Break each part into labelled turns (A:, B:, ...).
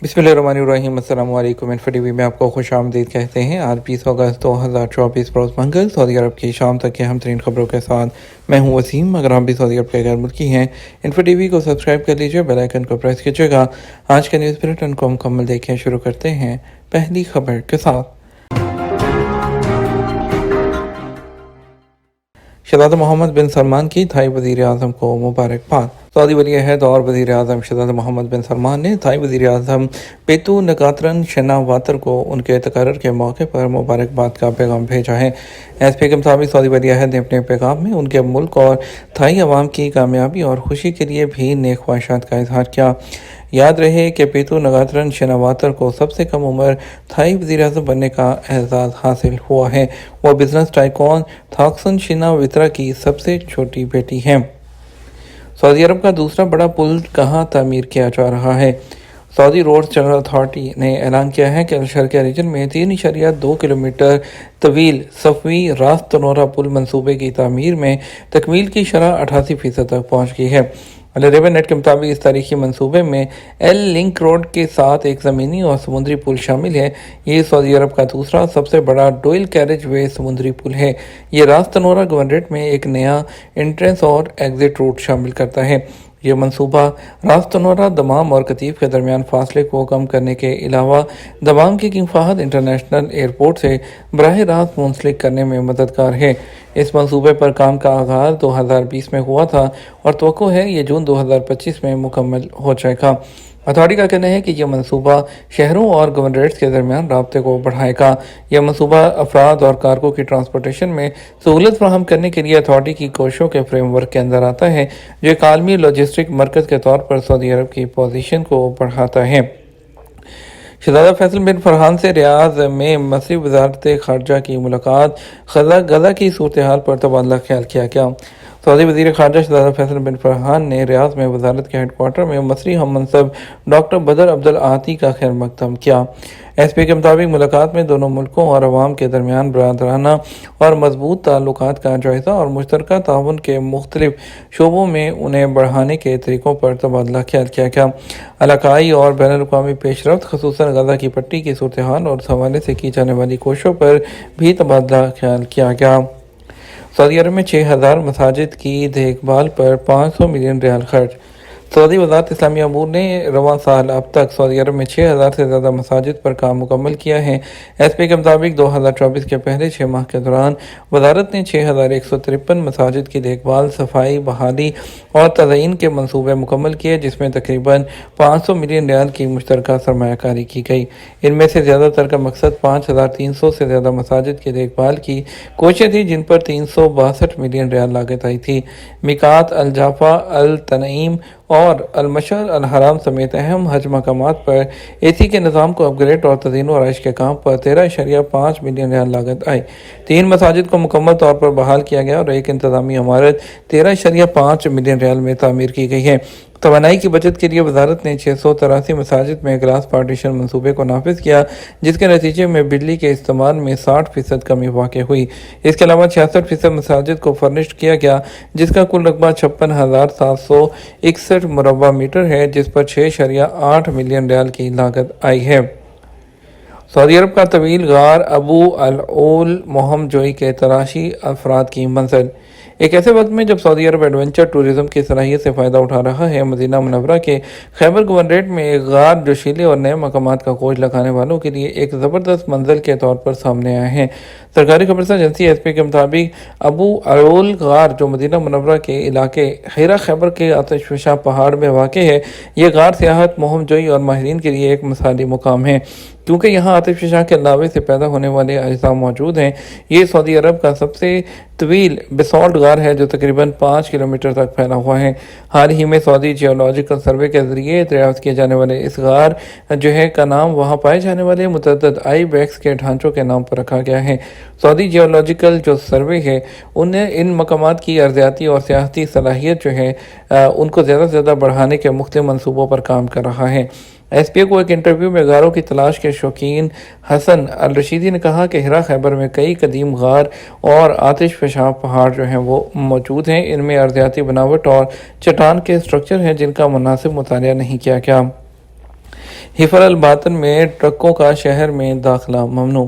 A: बिस्मिल्लाहिर्रहमानिर्रहीम। अस्सलाम वालेकुम। इन्फो टीवी में आपको खुश आमदीद कहते हैं। आज 20 अगस्त 2024 रोज़ मंगल सऊदी अरब की शाम तक की अहम तरीन खबरों के साथ मैं हूं वसीम। अगर आप भी सऊदी अरब के गैर मुल्की हैं, इन्फो टीवी को सब्सक्राइब कर लीजिए, बेल आइकन को प्रेस कीजिएगा। आज के न्यूज़ बुलेटिन को मुकम्मल देखें। शुरू करते हैं पहली खबर के साथ। शहज़ादा मोहम्मद बिन सलमान की थाई वज़ीर आज़म को मुबारकबाद। सऊदी वली अहद और वज़ीर आज़म शहज़ादा मोहम्मद बिन सलमान ने थाई वज़ीर आज़म पेतू नगातरन शनावातर को उनके तकर्रुर के मौके पर मुबारकबाद का पैगाम भेजा है। एसपी के मुताबिक सऊदी वली अहद ने अपने पैगाम में उनके मुल्क और थाई अवाम की कामयाबी और खुशी के लिए भी नेक ख्वाहिशात का इजहार किया। याद रहे कि पेतू नगातरन शनावातर को सबसे कम उम्र थाई वज़ीर आज़म बनने का एजाज़ हासिल हुआ है। वह बिजनेस टाइकॉन थाक्सन शिनावित्रा की सबसे छोटी बेटी हैं। सऊदी अरब का दूसरा बड़ा पुल कहाँ तामीर किया जा रहा है? सऊदी रोड्स जनरल अथॉरिटी ने ऐलान किया है कि अल-शर्क़िया रीजन में 3.2 किलोमीटर तवील सफ़वी रास्त तनोरा पुल मंसूबे की तामीर में तकमील की शरह 88% तक पहुँच गई है। अल-अरब नेट के मुताबिक इस तारीखी मंसूबे में एल लिंक रोड के साथ एक ज़मीनी और समुद्री पुल शामिल है। ये सऊदी अरब का दूसरा सबसे बड़ा डुअल कैरेज वे समुद्री पुल है। ये रास तनोरा गवर्नरेट में एक नया एंट्रेंस और एग्जिट रूट शामिल करता है। यह मंसूबा रास तनोरा दमाम और कतीफ के दरमियान फासले को कम करने के अलावा दमाम की किंग फहद इंटरनेशनल एयरपोर्ट से बराह रास्त मुंसलिक करने में मददगार है। इस मंसूबे पर काम का आगाज़ 2020 में हुआ था और तवक्को है ये जून 2025 में मुकम्मल हो जाएगा। अथॉरिटी का कहना है कि यह मंसूबा शहरों और गवर्नरेट्स के दरमियान राब्ते को बढ़ाएगा। यह मंसूबा अफराद और कारगो की ट्रांसपोर्टेशन में सहूलत फराहम करने के लिए अथॉरिटी की कोशिशों के फ्रेमवर्क के अंदर आता है, जो एक आलमी लॉजिस्टिक मरकज़ के तौर पर सऊदी अरब की पोजीशन को बढ़ाता है। शहज़ादा फैसल बिन फरहान से रियाद में मसरी वज़ारत ख़ारजा की मुलाकात। गज़ा की सूरत हाल पर तबादला ख्याल किया गया। सऊदी वज़ीर ख़ारजा शहज़ादा फैसल बिन फरहान ने रियाद में वज़ारत के हेडक्वार्टर में मसरी हम मनसब डॉक्टर बदर अब्दुल आती का खैर मकदम किया। एसपी के मुताबिक मुलाकात में दोनों मुल्कों और अवाम के दरमियान बरादराना और मजबूत ताल्लुकात का जायज़ा और मुश्तरका ताउन के मुख्तलिफ शोबों में उन्हें बढ़ाने के तरीक़ों पर तबादला ख्याल किया गया। इलाकाई और बैनुल-अक़वामी पेशरफ्त ख़ुसूसन गज़ा की पट्टी की सूरत हाल और उस हवाले से की जाने वाली कोशिशों पर भी तबादला ख्याल किया गया। सऊदी अरब में 6000 मसाजिद की देखभाल पर 500 मिलियन रियाल खर्च। सऊदी वज़ारत इस्लामी अमूर ने रवां साल अब तक सऊदी अरब में 6000 से ज़्यादा मसाजिद पर काम मुकम्मल किया है। एसपी के मुताबिक 2024 के पहले 6 माह के दौरान वज़ारत ने 6153 मसाजिद की देखभाल, सफाई, बहाली और तज़यीन के मनसूबे मुकम्मल किए, जिसमें तकरीबन 500 मिलियन रियाल की मुश्तरका सरमायाकारी की गई। इनमें से ज़्यादातर का मकसद 5300 से ज़्यादा मसाजिद की देखभाल की कोशिशें थी, जिन पर 362 मिलियन रियाल लागत आई थी। मिकात, अल जाफा, अल तनईम और अल-मशअर अल-हराम समेत अहम हज मकामात पर एसी के निज़ाम को अपग्रेड और तज़ीन और आइश के काम पर 13.5 मिलियन रियाल लागत आई। 3 मसाजिद को मुकम्मल तौर पर बहाल किया गया और एक इंतज़ामी इमारत 13.5 मिलियन रियाल में तामीर की गई है। तवानाई की बचत के लिए वज़ारत ने 683 मसाजिद में ग्लास पार्टीशन मंसूबे को नाफिज किया, जिसके नतीजे में बिजली के इस्तेमाल में 60% कमी वाक़ हुई। इसके अलावा 66% मसाजिद को फर्निश्ड किया गया, जिसका कुल रकबा 56,761 मुरबा मीटर है, जिस पर 6.8 मिलियन रियाल की लागत आई है। सऊदी अरब का तवील गार अबू अल-ओल मोहम जोई के तलाशी अफराद की मंजिल। एक ऐसे वक्त में जब सऊदी अरब एडवेंचर टूरिज्म की सलाहियत से फ़ायदा उठा रहा है, मदीना मुनव्वरा के खैबर गवर्नरेट में एक गार जोशीले और नए मकामात का खोज लगाने वालों के लिए एक ज़बरदस्त मंजिल के तौर पर सामने आए हैं। सरकारी खबरसां एजेंसी एसपी के मुताबिक अबू अल-ओल गार, जो मदीना मुनव्वरा के इलाके हिरा खैबर के आतिशफ़शा पहाड़ में वाक़ है, यह गार सियाहत, मोहम जोई और माहिरीन के लिए एक मिसाली मुकाम है, क्योंकि यहाँ आतिशफ़शा के लावे से पैदा होने वाले अज्जा मौजूद हैं। ये सऊदी अरब का सबसे तवील बेसॉल्ट गार है, जो तकरीबन 5 किलोमीटर तक फैला हुआ है। हाल ही में सऊदी जियोलॉजिकल सर्वे के ज़रिए दरियाफ्त किए जाने वाले इस गार का नाम वहाँ पाए जाने वाले मुतअद्दिद आई बैक्स के ढांचों के नाम पर रखा गया है। सऊदी जियोलॉजिकल जो सर्वे है, उन्हें इन मकामात की अर्ज़ियाती और सियाहती सलाहियत उनको ज़्यादा से ज़्यादा बढ़ाने के मुख्तलिफ मनसूबों पर काम कर रहा है। एसपीओ को एक इंटरव्यू में गारों की तलाश के शौकीन हसन अल रशीदी ने कहा कि हिरा खैबर में कई कदीम गार और आतिशफ़शा पहाड़ वो मौजूद हैं। इनमें अर्ज़ियाती बनावट और चट्टान के स्ट्रक्चर हैं जिनका मुनासिब मुतालिया नहीं किया गया। हिफर अल बातन में ट्रकों का शहर में दाखिला ममनू।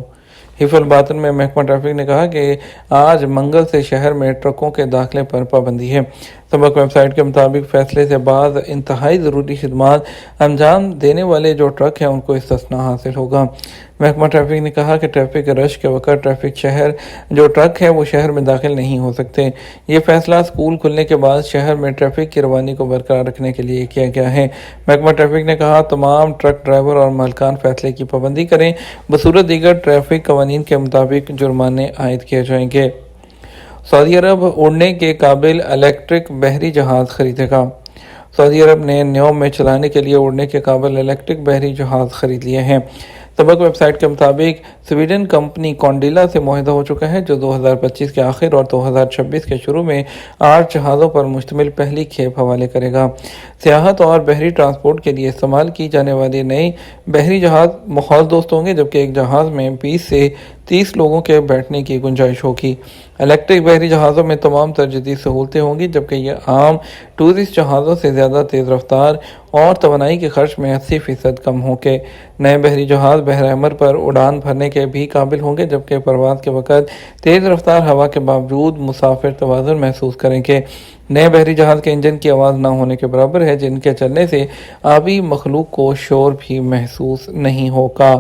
A: हिफर अल बातन में महकमा ट्रैफिक ने कहा कि आज मंगल से शहर में ट्रकों के दाखिले पर पाबंदी है। सबक वेबसाइट के मुताबिक फैसले से बाद इंतहाई ज़रूरी खिदमात अंजाम देने वाले जो ट्रक हैं उनको इस्तिस्ना हासिल होगा। महकमा ट्रैफिक ने कहा कि ट्रैफिक रश के वक्त ट्रैफिक शहर जो ट्रक है वो शहर में दाखिल नहीं हो सकते। ये फैसला स्कूल खुलने के बाद शहर में ट्रैफिक की रवानी को बरकरार रखने के लिए किया गया है। महकमा ट्रैफिक ने कहा तमाम ट्रक ड्राइवर और मालकान फैसले की पाबंदी करें, बसूरत दीगर ट्रैफिक कवानीन के मुताबिक जुर्माने आयद किए जाएंगे। सऊदी अरब उड़ने के काबिल इलेक्ट्रिक बहरी जहाज़ खरीदेगा। सऊदी अरब ने न्योम में चलाने के लिए उड़ने के काबिल इलेक्ट्रिक बहरी जहाज़ खरीद लिए हैं। सबक वेबसाइट के मुताबिक स्वीडन कंपनी कॉन्डिला से मुआहदा हो चुका है जो 2025 के आखिर और 2026 के शुरू में 8 जहाज़ों पर मुश्तमिल पहली खेप हवाले करेगा। सियाहत और बहरी ट्रांसपोर्ट के लिए इस्तेमाल की जाने वाली नई बहरी जहाज़ माहौल दोस्त होंगे, जबकि एक जहाज़ में 20 से 30 लोगों के बैठने की गुंजाइश होगी। इलेक्ट्रिक बहरी जहाज़ों में तमाम तर जदीद सहूलतें होंगी, जबकि यह आम टूरिस्ट जहाज़ों से ज़्यादा तेज़ रफ्तार और तवानाई के खर्च में 80% कम होंगे। नए बहरी जहाज़ बहर अहमर पर उड़ान भरने के भी काबिल होंगे, जबकि परवाज़ के वक़्त तेज़ रफ्तार हवा के बावजूद मुसाफिर तवाज़ुन महसूस करेंगे। नए बहरी जहाज़ के इंजन की आवाज़ न होने के बराबर है, जिनके चलने से आबी मखलूक को शोर भी महसूस नहीं होगा।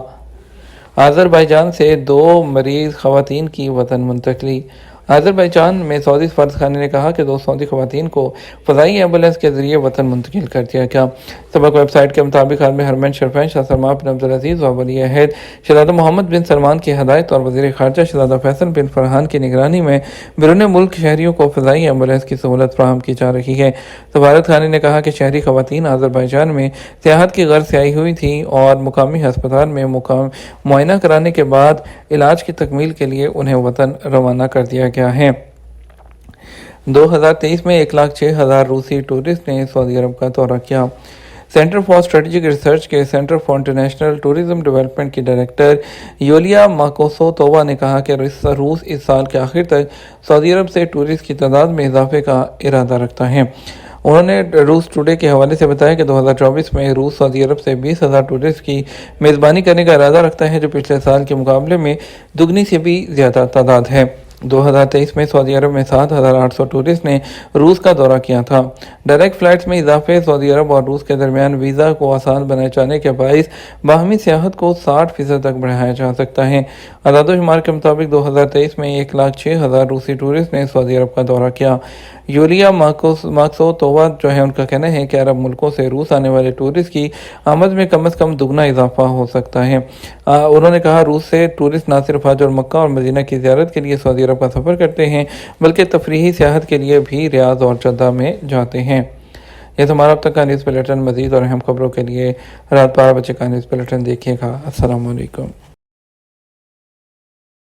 A: आज़रबाईजान से 2 मरीज़ ख़वातीन की वतन मुंतकली। आज़रबाईजान में सऊदी सफारतखाने ने कहा कि 2 सऊदी ख़वातीन को फ़ज़ाई एम्बुलेंस के ज़रिए वतन मुंतकिल कर दिया गया। सबक वेबसाइट के मुताबिक आलम हरमैन शरफैन शाह सलमान बिन अब्दुल अज़ीज़ व वली अहद शहज़ादा मोहम्मद बिन सलमान की हदायत और वज़ीर ख़ारजा शहज़ादा फैसल बिन फरहान की निगरानी में बैरून मुल्क शहरियों को फ़ज़ाई एम्बुलेंस की सहूलत फ़राहम की जा रही है। सफारतखाने ने कहा कि शहरी ख़वातीन आज़रबाईजान में सियाहत की गर्ज से आई हुई थी और मुकामी हस्पताल में मुआयना कराने के बाद इलाज की तकमील के लिए उन्हें वतन रवाना कर दिया गया है। 2023 में 1,06,000 रूसी टूरिस्ट ने सऊदी अरब का दौरा किया। सेंटर फॉर स्ट्रेटेजिक रिसर्च के centre for international tourism development की डायरेक्टर यूलिया माकोसोतोवा ने कहा कि रूस इस साल के आखिर तक सऊदी अरब से टूरिस्ट की तादाद में इजाफे का इरादा रखता है। उन्होंने रूस टुडे के हवाले से बताया कि 2024 में रूस सऊदी अरब से 20,000 टूरिस्ट की मेज़बानी करने का इरादा रखता है, जो पिछले साल के मुकाबले में दुगनी से भी ज़्यादा तादाद है। 2023 में सऊदी अरब में 7,800 टूरिस्ट ने रूस का दौरा किया था। डायरेक्ट फ़्लाइट्स में इजाफे सऊदी अरब और रूस के दरमियान वीज़ा को आसान बनाए जाने के बाइस बाहमी सियाहत को 60% तक बढ़ाया जा सकता है। आदादोशुमार के मुताबिक 2023 में 1,06,000 रूसी टूरिस्ट ने सऊदी अरब का दौरा किया। यूलिया माकोसोतोवा जो है उनका कहना है कि अरब मुल्कों से रूस आने वाले टूरिस्ट की आमद में कम से कम दुगना इजाफा हो सकता है। उन्होंने कहा रूस से टूरिस्ट न सिर्फ हज और मक्का और मदीना की ज़ियारत के लिए सऊदी अरब का सफ़र करते हैं, बल्कि तफरीही सियाहत के लिए भी रियाद और जद्दा में जाते हैं। यह तो हमारा अब तक का न्यूज़ बुलेटिन। मज़ीद और अहम खबरों के लिए रात 12 बजे का न्यूज़ बुलेटिन देखिएगा। अस्सलाम वालेकुम।